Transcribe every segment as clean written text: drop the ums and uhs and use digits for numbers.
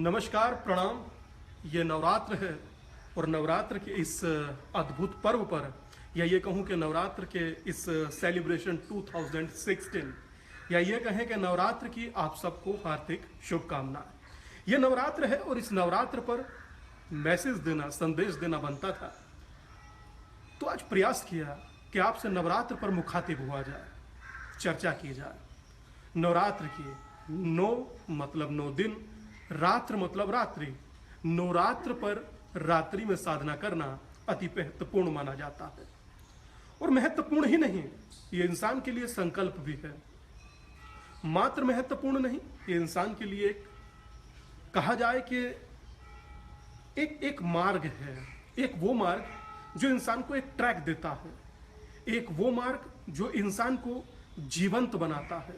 नमस्कार, प्रणाम। ये नवरात्र है और नवरात्र के इस अद्भुत पर्व पर, या ये कहूँ कि नवरात्र के इस सेलिब्रेशन 2016, या ये कहें कि नवरात्र की आप सबको हार्दिक शुभकामनाएं। ये नवरात्र है और इस नवरात्र पर मैसेज देना, संदेश देना बनता था, तो आज प्रयास किया कि आपसे नवरात्र पर मुखातिब हुआ जाए, चर्चा की जाए। नवरात्र की 9 मतलब 9 दिन, रात्र मतलब रात्रि। नवरात्र पर रात्रि में साधना करना अति महत्वपूर्ण माना जाता है। और महत्वपूर्ण ही नहीं, ये इंसान के लिए संकल्प भी है। मात्र महत्वपूर्ण नहीं, ये इंसान के लिए एक कहा जाए कि एक मार्ग है, एक वो मार्ग जो इंसान को एक ट्रैक देता है, एक वो मार्ग जो इंसान को जीवंत बनाता है।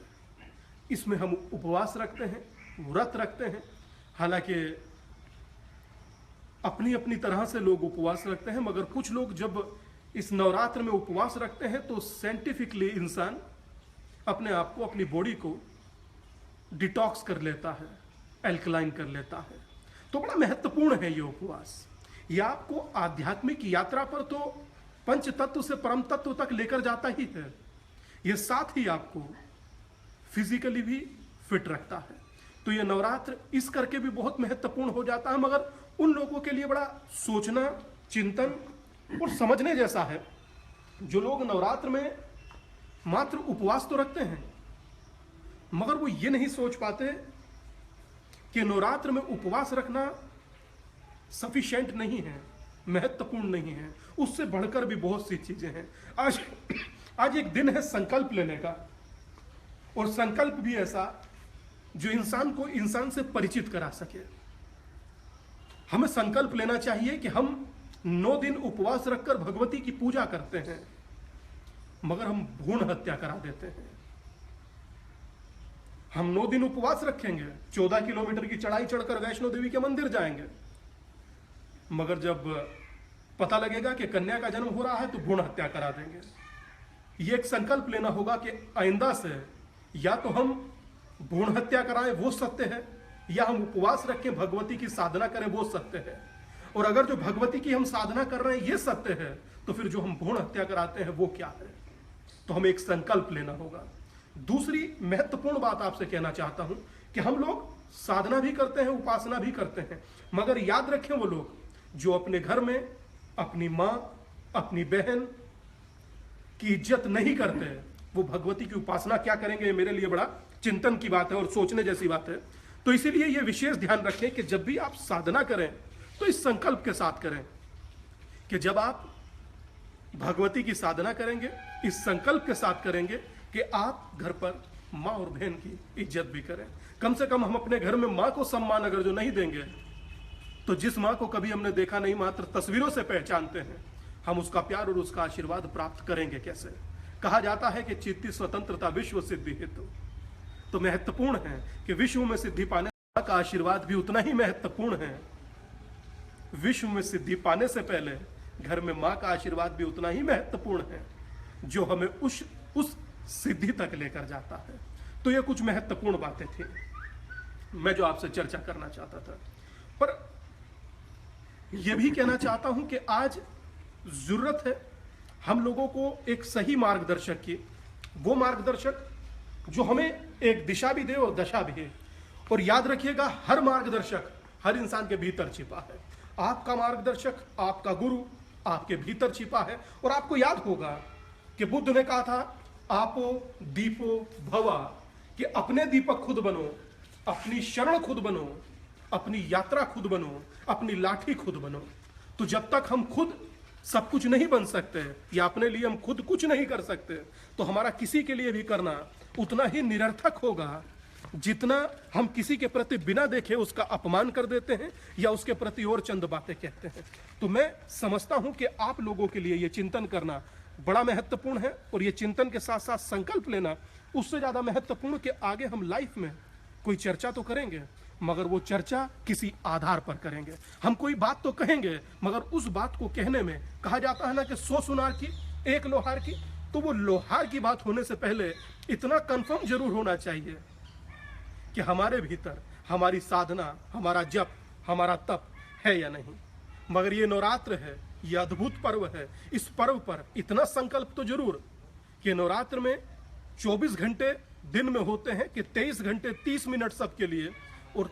इसमें हम उपवास रखते हैं, व्रत रखते हैं। हालांकि अपनी अपनी तरह से लोग उपवास रखते हैं, मगर कुछ लोग जब इस नवरात्र में उपवास रखते हैं तो साइंटिफिकली इंसान अपने आप को, अपनी बॉडी को डिटॉक्स कर लेता है, एल्कलाइन कर लेता है। तो बड़ा महत्वपूर्ण है ये उपवास। ये आपको आध्यात्मिक यात्रा पर तो पंच तत्व से परम तत्व तक लेकर जाता ही है, ये साथ ही आपको फिजिकली भी फिट रखता है। तो ये नवरात्र इस करके भी बहुत महत्वपूर्ण हो जाता है, मगर उन लोगों के लिए बड़ा सोचना, चिंतन और समझने जैसा है जो लोग नवरात्र में मात्र उपवास तो रखते हैं, मगर वो ये नहीं सोच पाते कि नवरात्र में उपवास रखना सफिशिएंट नहीं है, महत्वपूर्ण नहीं है। उससे बढ़कर भी बहुत सी चीजें हैं। आज एक दिन है संकल्प लेने का, और संकल्प भी ऐसा जो इंसान को इंसान से परिचित करा सके। हमें संकल्प लेना चाहिए कि हम 9 दिन उपवास रखकर भगवती की पूजा करते हैं, मगर हम भ्रूण हत्या करा देते हैं। हम 9 दिन उपवास रखेंगे, 14 किलोमीटर की चढ़ाई चढ़कर वैष्णो देवी के मंदिर जाएंगे, मगर जब पता लगेगा कि कन्या का जन्म हो रहा है तो भ्रूण हत्या करा देंगे। ये एक संकल्प लेना होगा कि आइंदा से या तो हम भ्रूण हत्या कराएं, वो सत्य है, या हम उपवास रखें, भगवती की साधना करें, वो सत्य है। और अगर जो भगवती की हम साधना कर रहे हैं ये सत्य है, तो फिर जो हम भ्रूण हत्या कराते हैं वो क्या है। तो हमें एक संकल्प लेना होगा। दूसरी महत्वपूर्ण बात आपसे कहना चाहता हूं कि हम लोग साधना भी करते हैं, उपासना भी करते हैं, मगर याद रखें वो लोग जो अपने घर में अपनी मां, अपनी बहन की इज्जत नहीं करते हैं, वो भगवती की उपासना क्या करेंगे। ये मेरे लिए बड़ा चिंतन की बात है और सोचने जैसी बात है। तो इसीलिए ये विशेष ध्यान रखें कि जब भी आप साधना करें तो इस संकल्प के साथ करें कि जब आप भगवती की साधना करेंगे, इस संकल्प के साथ करेंगे कि आप घर पर माँ और बहन की इज्जत भी करें। कम से कम हम अपने घर में माँ को सम्मान अगर जो नहीं देंगे, तो जिस माँ को कभी हमने देखा नहीं, मात्र तस्वीरों से पहचानते हैं, हम उसका प्यार और उसका आशीर्वाद प्राप्त करेंगे कैसे। कहा जाता है कि चित्ती स्वतंत्रता विश्व सिद्धि हेतु। तो महत्वपूर्ण है कि विश्व में सिद्धि पाने का आशीर्वाद भी उतना ही महत्वपूर्ण है। विश्व में सिद्धि पाने से पहले घर में माँ का आशीर्वाद भी उतना ही महत्वपूर्ण है, जो हमें उस सिद्धि तक लेकर जाता है। तो ये कुछ महत्वपूर्ण बातें थी मैं जो आपसे चर्चा करना चाहता था। पर यह भी कहना चाहता हूं कि आज जरूरत है हम लोगों को एक सही मार्गदर्शक की, वो मार्गदर्शक जो हमें एक दिशा भी दे और दशा भी है। और याद रखिएगा, हर मार्गदर्शक हर इंसान के भीतर छिपा है। आपका मार्गदर्शक, आपका गुरु आपके भीतर छिपा है। और आपको याद होगा कि बुद्ध ने कहा था, आपो दीपो भवा, कि अपने दीपक खुद बनो, अपनी शरण खुद बनो, अपनी यात्रा खुद बनो, अपनी लाठी खुद बनो। तो जब तक हम खुद सब कुछ नहीं बन सकते या अपने लिए हम खुद कुछ नहीं कर सकते, तो हमारा किसी के लिए भी करना उतना ही निरर्थक होगा जितना हम किसी के प्रति बिना देखे उसका अपमान कर देते हैं या उसके प्रति और चंद बातें कहते हैं। तो मैं समझता हूं कि आप लोगों के लिए ये चिंतन करना बड़ा महत्वपूर्ण है, और ये चिंतन के साथ साथ संकल्प लेना उससे ज्यादा महत्वपूर्ण कि आगे हम लाइफ में कोई चर्चा तो करेंगे, मगर वो चर्चा किसी आधार पर करेंगे। हम कोई बात तो कहेंगे, मगर उस बात को कहने में कहा जाता है ना कि 100 सुनार की 1 लोहार की। तो वो लोहार की बात होने से पहले इतना कंफर्म जरूर होना चाहिए कि हमारे भीतर हमारी साधना, हमारा जप, हमारा तप है या नहीं। मगर ये नवरात्र है, ये अद्भुत पर्व है। इस पर्व पर इतना संकल्प तो जरूर कि नवरात्र में 24 घंटे दिन में होते हैं कि 23 घंटे 30 मिनट सबके लिए और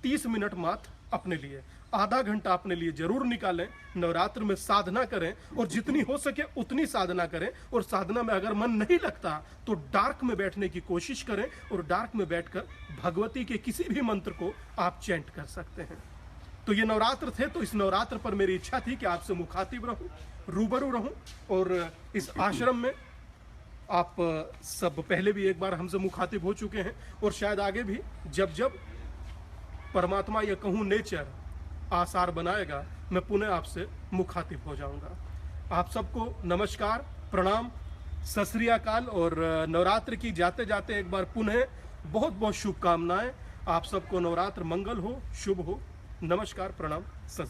30 मिनट मात्र अपने लिए। आधा घंटा अपने लिए जरूर निकालें, नवरात्र में साधना करें और जितनी हो सके उतनी साधना करें। और साधना में अगर मन नहीं लगता तो डार्क में बैठने की कोशिश करें और डार्क में बैठकर भगवती के किसी भी मंत्र को आप चैंट कर सकते हैं। तो ये नवरात्र थे, तो इस नवरात्र पर मेरी इच्छा थी कि आपसे मुखातिब रहूं, रूबरू रहूं। और इस आश्रम में आप सब पहले भी एक बार हमसे मुखातिब हो चुके हैं और शायद आगे भी जब जब परमात्मा या कहूँ नेचर आसार बनाएगा मैं पुनः आपसे मुखातिब हो जाऊंगा। आप सबको नमस्कार, प्रणाम, सत श्री अकाल। और नवरात्र की जाते जाते एक बार पुनः बहुत बहुत शुभकामनाएं। आप सबको नवरात्र मंगल हो, शुभ हो। नमस्कार, प्रणाम, सत